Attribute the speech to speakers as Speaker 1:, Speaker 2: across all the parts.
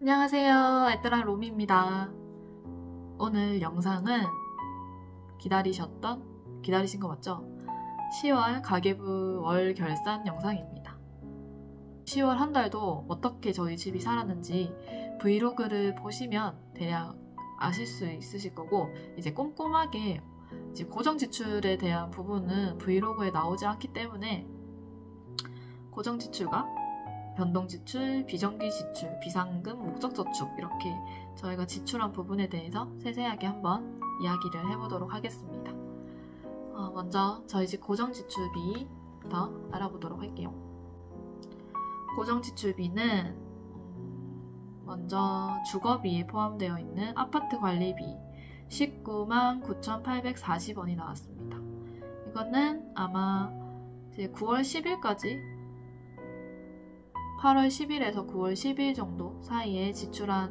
Speaker 1: 안녕하세요. 알뜰한 로미입니다. 오늘 영상은 기다리신 거 맞죠? 10월 가계부 월 결산 영상입니다. 10월 한 달도 어떻게 저희 집이 살았는지 브이로그를 보시면 대략 아실 수 있으실 거고, 이제 꼼꼼하게 이제 고정 지출에 대한 부분은 브이로그에 나오지 않기 때문에 고정 지출과 변동 지출, 비정기 지출, 비상금, 목적 저축 이렇게 저희가 지출한 부분에 대해서 세세하게 한번 이야기를 해보도록 하겠습니다. 먼저 저희 집 고정 지출비부터 알아보도록 할게요. 고정 지출비는 먼저 주거비에 포함되어 있는 아파트 관리비 19만 9,840원이 나왔습니다. 이거는 아마 이제 9월 10일까지 8월 10일에서 9월 10일 정도 사이에 지출한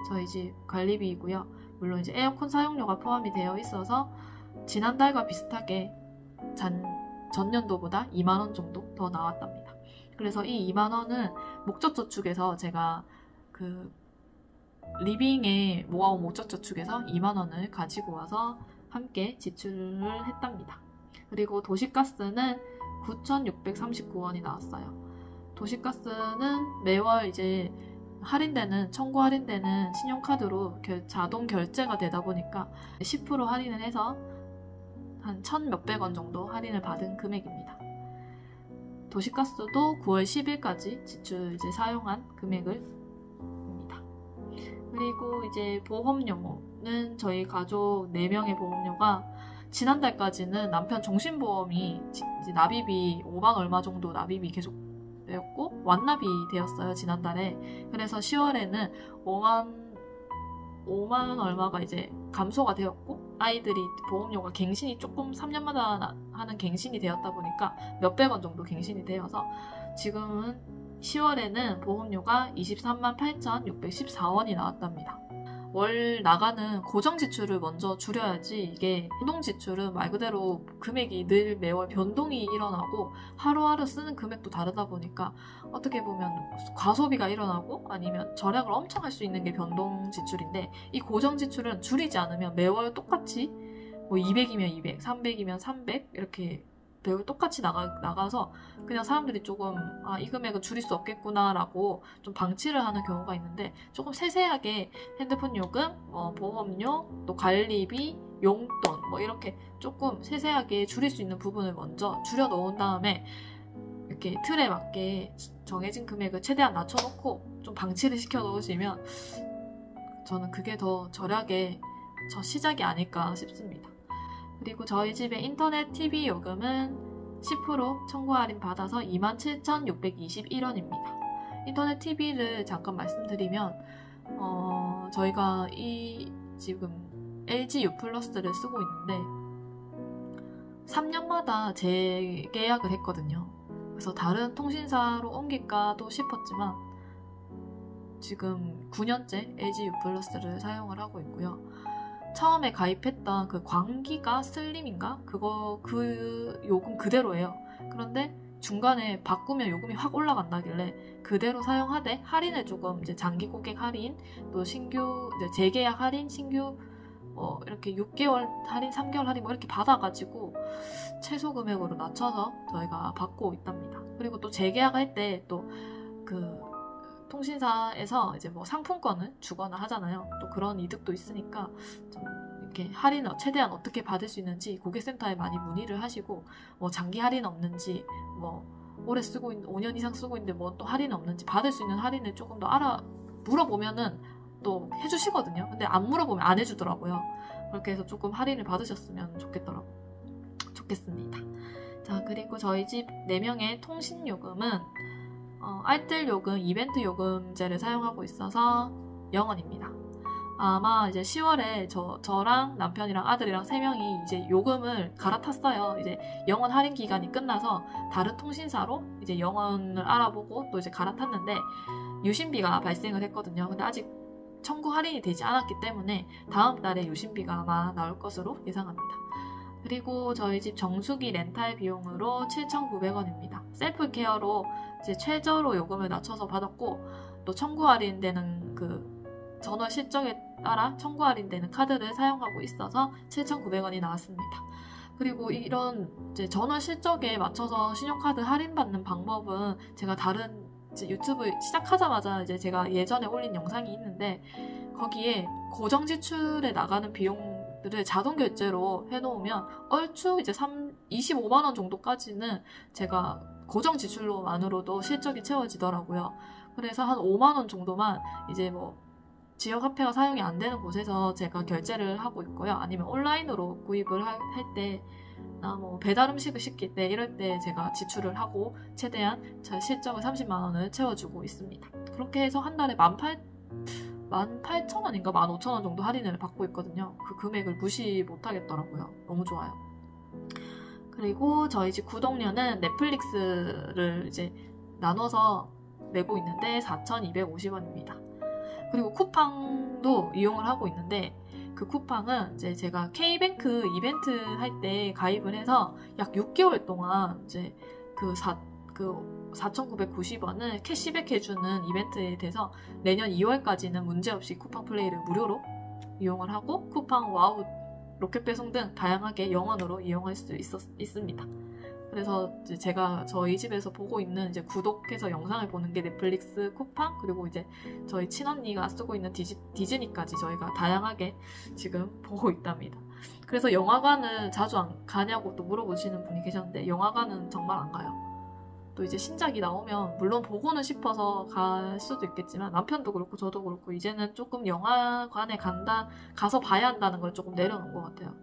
Speaker 1: 저희 집 관리비이고요. 물론 이제 에어컨 사용료가 포함이 되어 있어서 지난달과 비슷하게 전년도보다 2만원 정도 더 나왔답니다. 그래서 이 2만원은 목적저축에서 제가 그 리빙에 모아온 목적저축에서 2만원을 가지고 와서 함께 지출을 했답니다. 그리고 도시가스는 9,639원이 나왔어요. 도시가스는 매월 이제 청구 할인되는 신용카드로 자동 결제가 되다 보니까 10% 할인을 해서 한 1,000몇백 원 정도 할인을 받은 금액입니다. 도시가스도 9월 10일까지 지출 이제 사용한 금액입니다. 그리고 이제 보험료는 저희 가족 4명의 보험료가 지난달까지는 남편 종신보험이 이제 납입이 5만 얼마 정도 납입이 계속 되었고 완납이 되었어요, 지난달에. 그래서 10월에는 5만 얼마가 이제 감소가 되었고, 아이들이 보험료가 갱신이 조금 3년마다 하는 갱신이 되었다 보니까 몇백 원 정도 갱신이 되어서 지금은 10월에는 보험료가 23만 8,614원이 나왔답니다. 월 나가는 고정 지출을 먼저 줄여야지, 이게 변동 지출은 말 그대로 금액이 늘 매월 변동이 일어나고 하루하루 쓰는 금액도 다르다 보니까 어떻게 보면 과소비가 일어나고 아니면 절약을 엄청 할 수 있는 게 변동 지출인데, 이 고정 지출은 줄이지 않으면 매월 똑같이 뭐 200이면 200, 300이면 300 이렇게 매월 똑같이 나가서 그냥 사람들이 조금 이 금액은 줄일 수 없겠구나 라고 좀 방치를 하는 경우가 있는데, 조금 세세하게 핸드폰 요금, 보험료, 또 관리비, 용돈 이렇게 조금 세세하게 줄일 수 있는 부분을 먼저 줄여 놓은 다음에 이렇게 틀에 맞게 정해진 금액을 최대한 낮춰놓고 좀 방치를 시켜 놓으시면 저는 그게 더 절약의 첫 시작이 아닐까 싶습니다. 그리고 저희 집의 인터넷 TV 요금은 10% 청구 할인 받아서 27,621원입니다. 인터넷 TV를 잠깐 말씀드리면 저희가 지금 LG U 플러스를 쓰고 있는데 3년마다 재계약을 했거든요. 그래서 다른 통신사로 옮길까도 싶었지만 지금 9년째 LG U 플러스를 사용을 하고 있고요. 처음에 가입했던 그 광기가 슬림인가? 그 요금 그대로예요. 그런데 중간에 바꾸면 요금이 확 올라간다길래 그대로 사용하되 할인을 조금 이제 장기 고객 할인, 또 신규 이제 재계약 할인, 신규 이렇게 6개월 할인, 3개월 할인 이렇게 받아가지고 최소 금액으로 낮춰서 저희가 받고 있답니다. 그리고 또 재계약할 때 또 그 통신사에서 이제 상품권을 주거나 하잖아요. 또 그런 이득도 있으니까 좀 이렇게 할인을 최대한 어떻게 받을 수 있는지 고객센터에 많이 문의를 하시고, 장기 할인 없는지, 오래 쓰고 있는 5년 이상 쓰고 있는데 또 할인 없는지, 받을 수 있는 할인을 조금 더 물어보면은 또 해주시거든요. 근데 안 물어보면 안 해주더라고요. 그렇게 해서 조금 할인을 받으셨으면 좋겠습니다. 자, 그리고 저희 집 4명의 통신 요금은 알뜰 요금, 이벤트 요금제를 사용하고 있어서 0원입니다. 아마 이제 10월에 저랑 남편이랑 아들이랑 3명이 이제 요금을 갈아탔어요. 이제 0원 할인 기간이 끝나서 다른 통신사로 이제 0원을 알아보고 또 이제 갈아탔는데 유심비가 발생을 했거든요. 근데 아직 청구 할인이 되지 않았기 때문에 다음 달에 유심비가 아마 나올 것으로 예상합니다. 그리고 저희 집 정수기 렌탈 비용으로 7,900원입니다. 셀프 케어로 이제 최저로 요금을 낮춰서 받았고, 또 청구 할인되는 그 전월 실적에 따라 청구 할인되는 카드를 사용하고 있어서 7,900원이 나왔습니다. 그리고 이런 이제 전월 실적에 맞춰서 신용카드 할인받는 방법은 제가 다른 이제 유튜브 시작하자마자 이제 제가 예전에 올린 영상이 있는데, 거기에 고정 지출에 나가는 비용들을 자동 결제로 해놓으면 얼추 이제 25만원 정도까지는 제가 고정 지출로만으로도 실적이 채워지더라고요. 그래서 한 5만원 정도만 이제 뭐 지역 화폐가 사용이 안 되는 곳에서 제가 결제를 하고 있고요. 아니면 온라인으로 구입을 할 때, 나 뭐 배달 음식을 시킬 때 이럴 때 제가 지출을 하고 최대한 제 실적을 30만원을 채워주고 있습니다. 그렇게 해서 한 달에 18,000원인가 15,000원 정도 할인을 받고 있거든요. 그 금액을 무시 못하겠더라고요. 너무 좋아요. 그리고 저희 집 구독료는 넷플릭스를 이제 나눠서 내고 있는데 4,250원입니다. 그리고 쿠팡도 이용을 하고 있는데, 그 쿠팡은 이제 제가 K뱅크 이벤트 할 때 가입을 해서 약 6개월 동안 이제 그 4,990원을 캐시백 해주는 이벤트에 대해서 내년 2월까지는 문제없이 쿠팡 플레이를 무료로 이용을 하고, 쿠팡 와우, 로켓 배송 등 다양하게 영원으로 이용할 수 있습니다. 그래서 이제 제가 저희 집에서 보고 있는 이제 구독해서 영상을 보는 게 넷플릭스, 쿠팡, 그리고 이제 저희 친언니가 쓰고 있는 디즈니까지 저희가 다양하게 지금 보고 있답니다. 그래서 영화관을 자주 안 가냐고 또 물어보시는 분이 계셨는데, 영화관은 정말 안 가요. 또 이제 신작이 나오면 물론 보고는 싶어서 갈 수도 있겠지만, 남편도 그렇고 저도 그렇고 이제는 조금 영화관에 가서 봐야 한다는 걸 조금 내려놓은 것 같아요.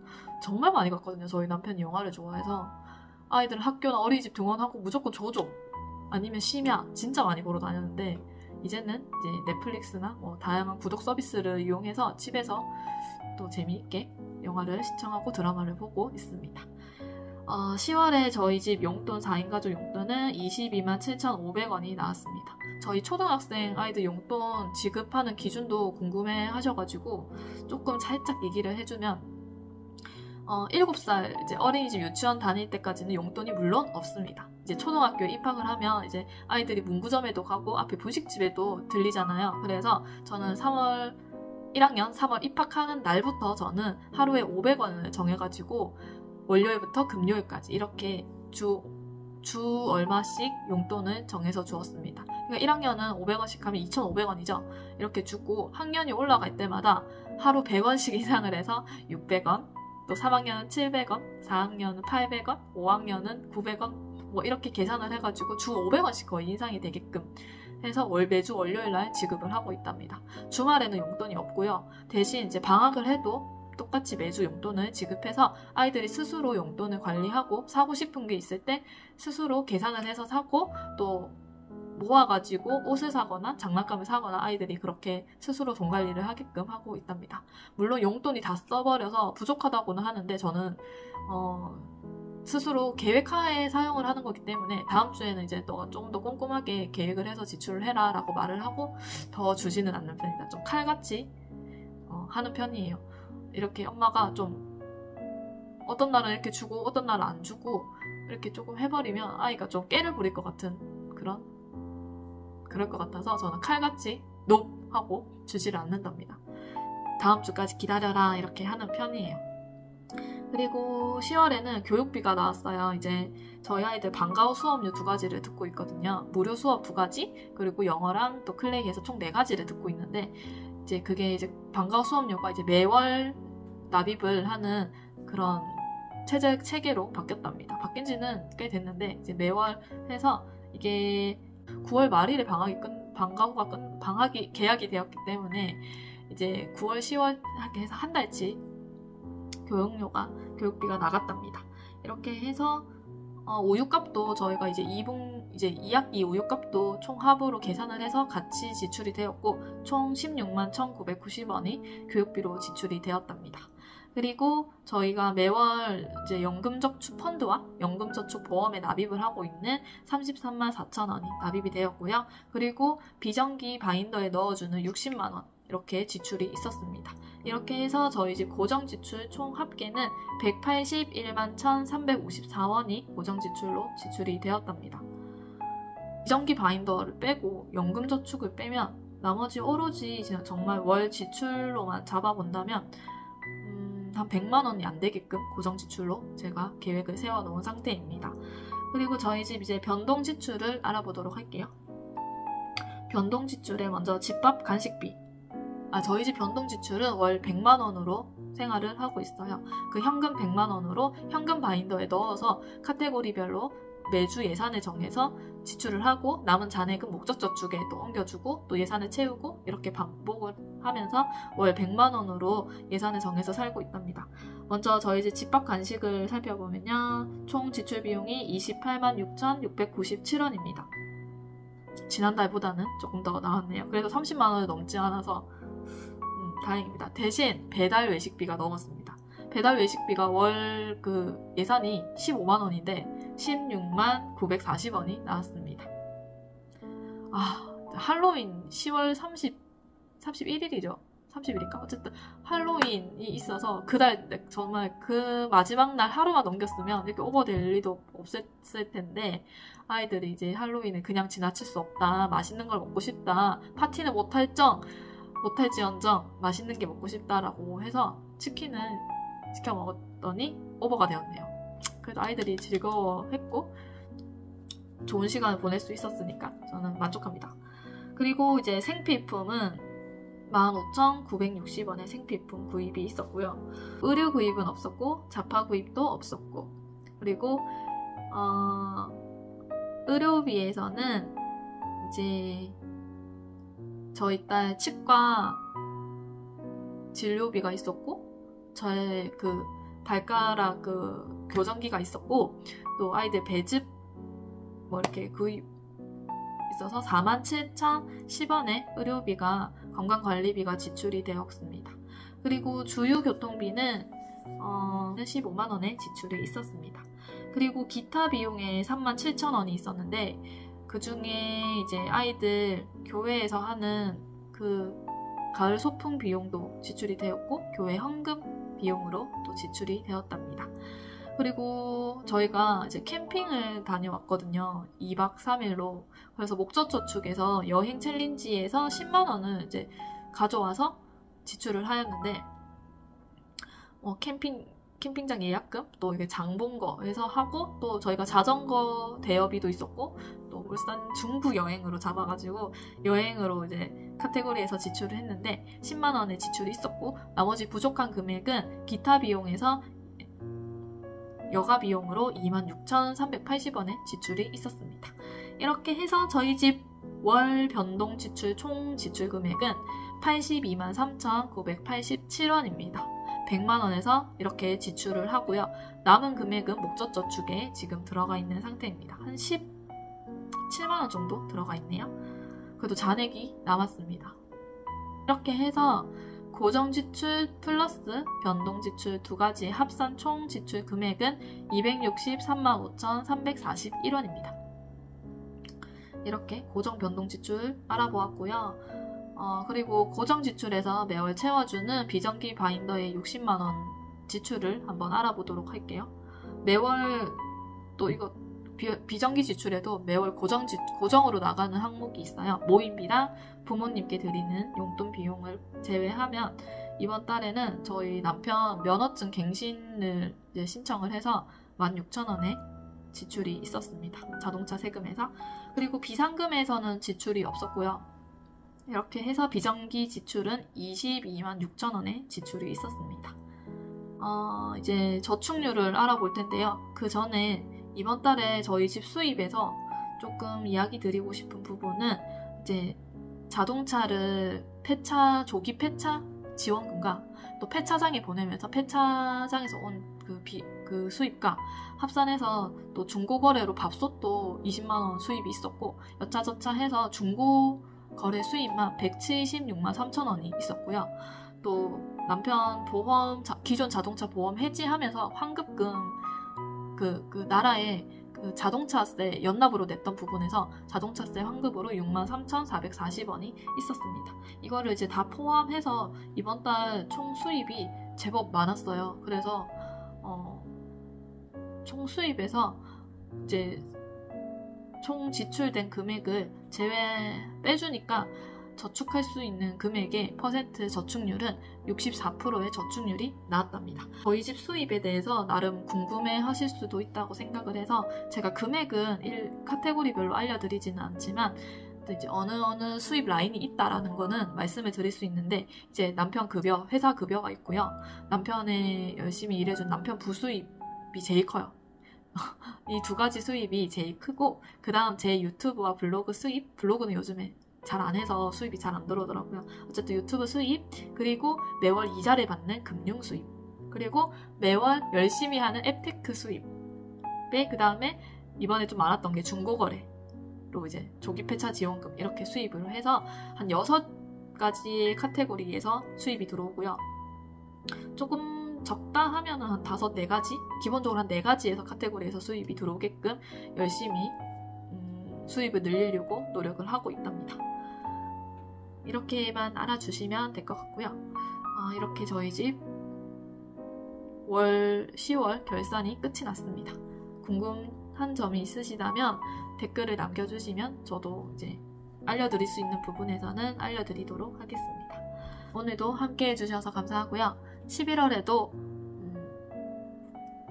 Speaker 1: 정말 많이 갔거든요. 저희 남편이 영화를 좋아해서 아이들 학교나 어린이집 등원하고 무조건 조조 아니면 심야 진짜 많이 보러 다녔는데, 이제는 이제 넷플릭스나 뭐 다양한 구독 서비스를 이용해서 집에서 또 재미있게 영화를 시청하고 드라마를 보고 있습니다. 10월에 저희 집 용돈 4인 가족 용돈은 22만 7,500원이 나왔습니다. 저희 초등학생 아이들 용돈 지급하는 기준도 궁금해 하셔가지고 조금 살짝 얘기를 해주면, 7살 이제 어린이집 유치원 다닐 때까지는 용돈이 물론 없습니다. 이제 초등학교에 입학을 하면 이제 아이들이 문구점에도 가고 앞에 분식집에도 들리잖아요. 그래서 저는 1학년 3월 입학하는 날부터 저는 하루에 500원을 정해가지고 월요일부터 금요일까지 이렇게 주 얼마씩 용돈을 정해서 주었습니다. 그러니까 1학년은 500원씩 하면 2,500원이죠. 이렇게 주고 학년이 올라갈 때마다 하루 100원씩 이상을 해서 600원, 또 3학년은 700원, 4학년은 800원, 5학년은 900원 뭐 이렇게 계산을 해가지고 주 500원씩 거의 인상이 되게끔 해서 매주 월요일날 지급을 하고 있답니다. 주말에는 용돈이 없고요. 대신 이제 방학을 해도 똑같이 매주 용돈을 지급해서 아이들이 스스로 용돈을 관리하고 사고 싶은 게 있을 때 스스로 계산을 해서 사고, 또 모아가지고 옷을 사거나 장난감을 사거나 아이들이 그렇게 스스로 돈 관리를 하게끔 하고 있답니다. 물론 용돈이 다 써버려서 부족하다고는 하는데, 저는 스스로 계획하에 사용을 하는 거기 때문에 다음 주에는 이제 너가 조금 더 꼼꼼하게 계획을 해서 지출을 해라 라고 말을 하고 더 주지는 않는 편입니다. 좀 칼같이 하는 편이에요. 이렇게 엄마가 좀 어떤 날은 이렇게 주고 어떤 날은 안 주고 이렇게 조금 해버리면 아이가 좀 깨를 부릴 것 같은 그럴 것 같아서 저는 칼같이 놉 하고 주지를 않는답니다. 다음 주까지 기다려라 이렇게 하는 편이에요. 그리고 10월에는 교육비가 나왔어요. 이제 저희 아이들 방과후 수업료 2가지를 듣고 있거든요. 무료 수업 2가지, 그리고 영어랑 또 클레이에서 총 4가지를 듣고 있는데, 이제 그게 이제 방과후 수업료가 이제 매월 납입을 하는 그런 체계로 바뀌었답니다. 바뀐 지는 꽤 됐는데, 이제 매월 해서 이게 9월 말일에 방학이 계약이 되었기 때문에 이제 9월, 10월 하게 해서 한 달치 교육비가 나갔답니다. 이렇게 해서 우유값도 저희가 이제 2학기 우유값도 총 합으로 계산을 해서 같이 지출이 되었고, 총 16만 1,990원이 교육비로 지출이 되었답니다. 그리고 저희가 매월 이제 연금저축 펀드와 연금저축보험에 납입을 하고 있는 33만 4천원이 납입이 되었고요. 그리고 비정기 바인더에 넣어주는 60만 원 이렇게 지출이 있었습니다. 이렇게 해서 저희 집 고정지출 총 합계는 181만 1,354원이 고정지출로 지출이 되었답니다. 비정기 바인더를 빼고 연금저축을 빼면 나머지 오로지 정말 월 지출로만 잡아본다면 한 100만 원이 안 되게끔 고정 지출로 제가 계획을 세워놓은 상태입니다. 그리고 저희 집 이제 변동 지출을 알아보도록 할게요. 변동 지출에 먼저 집밥 간식비. 저희 집 변동 지출은 월 100만 원으로 생활을 하고 있어요. 그 현금 100만 원으로 현금 바인더에 넣어서 카테고리별로 매주 예산을 정해서 지출을 하고 남은 잔액은 목적저축에 또 옮겨주고 또 예산을 채우고 이렇게 반복을 하면서 월 100만 원으로 예산을 정해서 살고 있답니다. 먼저 저희 집 집밥 간식을 살펴보면요. 총 지출 비용이 28만 6,697원입니다. 지난달보다는 조금 더 나왔네요. 그래도 30만 원을 넘지 않아서 다행입니다. 대신 배달 외식비가 넘었습니다. 배달 외식비가 월 예산이 15만 원인데 16만 940원이 나왔습니다. 할로윈 10월 31일이죠. 30일인가? 어쨌든 할로윈이 있어서 그날 정말 그 마지막 날 하루만 넘겼으면 이렇게 오버될 리도 없었을 텐데 아이들이 이제 할로윈을 그냥 지나칠 수 없다. 맛있는 걸 먹고 싶다. 파티는 못할지언정 맛있는 게 먹고 싶다라고 해서 치킨을 시켜 먹었더니 오버가 되었네요. 그래도 아이들이 즐거워했고 좋은 시간을 보낼 수 있었으니까 저는 만족합니다. 그리고 이제 생필품은 15,960원의 생필품 구입이 있었고요. 의류 구입은 없었고 자파 구입도 없었고 그리고 의료비에서는 이제 저희 딸 치과 진료비가 있었고 저의 발가락 교정기가 있었고 또 아이들 배즙 이렇게 구입 있어서 47,010원의 의료비가 건강관리비가 지출이 되었습니다. 그리고 주유교통비는 15만 원의 지출이 있었습니다. 그리고 기타 비용에 37,000원이 있었는데 그 중에 이제 아이들 교회에서 하는 가을 소풍 비용도 지출이 되었고 교회 헌금 비용으로 또 지출이 되었답니다. 그리고 저희가 이제 캠핑을 다녀왔거든요. 2박 3일로. 그래서 목적저축에서 여행 챌린지에서 10만 원을 이제 가져와서 지출을 하였는데 캠핑장 예약금 또 이게 장본 거 해서 하고 또 저희가 자전거 대여비도 있었고 또 울산 중부 여행으로 잡아가지고 여행으로 이제 카테고리에서 지출을 했는데 10만 원의 지출이 있었고 나머지 부족한 금액은 기타 비용에서 여가 비용으로 26,380원의 지출이 있었습니다. 이렇게 해서 저희 집 월 변동 지출 총 지출 금액은 82만 3,987원입니다. 100만 원에서 이렇게 지출을 하고요. 남은 금액은 목적저축에 지금 들어가 있는 상태입니다. 한 17만 원 정도 들어가 있네요. 그래도 잔액이 남았습니다. 이렇게 해서 고정지출 플러스 변동지출 두 가지 합산 총 지출 금액은 263만 5,341원입니다. 이렇게 고정 변동지출 알아보았고요. 그리고 고정지출에서 매월 채워주는 비정기 바인더의 60만원 지출을 한번 알아보도록 할게요. 매월 또 이거 비정기 지출에도 매월 고정으로 나가는 항목이 있어요. 모임비랑 부모님께 드리는 용돈 비용을 제외하면 이번 달에는 저희 남편 면허증 갱신을 이제 신청을 해서 16,000원의 지출이 있었습니다. 자동차 세금에서. 그리고 비상금에서는 지출이 없었고요. 이렇게 해서 비정기 지출은 22만 6천원의 지출이 있었습니다. 이제 저축률을 알아볼 텐데요. 그 전에 이번 달에 저희 집 수입에서 조금 이야기 드리고 싶은 부분은 이제 자동차를 조기 폐차 지원금과 또 폐차장에 보내면서 폐차장에서 온 그 수입과 합산해서 또 중고거래로 밥솥도 20만원 수입이 있었고 여차저차 해서 중고거래 수입만 176만 3천원이 있었고요. 또 남편 기존 자동차 보험 해지하면서 환급금 그 나라의 그 자동차세 연납으로 냈던 부분에서 자동차세 환급으로 63,440원이 있었습니다. 이거를 이제 다 포함해서 이번 달 총 수입이 제법 많았어요. 그래서 총 수입에서 이제 총 지출된 금액을 빼주니까 저축할 수 있는 금액의 퍼센트 저축률은 64%의 저축률이 나왔답니다. 저희 집 수입에 대해서 나름 궁금해 하실 수도 있다고 생각을 해서 제가 금액은 카테고리별로 알려드리지는 않지만 이제 어느 수입 라인이 있다라는 거는 말씀을 드릴 수 있는데, 이제 남편 급여, 회사 급여가 있고요. 남편의 열심히 일해준 남편 부수입이 제일 커요. 이 두 가지 수입이 제일 크고, 그 다음 제 유튜브와 블로그 수입, 블로그는 요즘에 잘 안 해서 수입이 잘 안 들어오더라고요. 어쨌든 유튜브 수입, 그리고 매월 이자를 받는 금융 수입, 그리고 매월 열심히 하는 앱테크 수입, 그 다음에 이번에 좀 많았던 게 중고거래, 로 이제 조기 폐차 지원금, 이렇게 수입을 해서 한 6가지의 카테고리에서 수입이 들어오고요. 조금 적다 하면 한 5, 4가지? 기본적으로 한 4가지에서 카테고리에서 수입이 들어오게끔 열심히 수입을 늘리려고 노력을 하고 있답니다. 이렇게만 알아주시면 될 것 같고요. 이렇게 저희 집 10월 결산이 끝이 났습니다. 궁금한 점이 있으시다면 댓글을 남겨주시면 저도 이제 알려드릴 수 있는 부분에서는 알려드리도록 하겠습니다. 오늘도 함께 해주셔서 감사하고요. 11월에도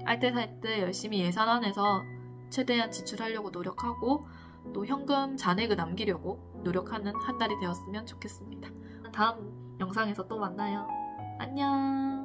Speaker 1: 알뜰살뜰 열심히 예산 안에서 최대한 지출하려고 노력하고, 또 현금 잔액을 남기려고 노력하는 한 달이 되었으면 좋겠습니다. 다음 영상에서 또 만나요. 안녕.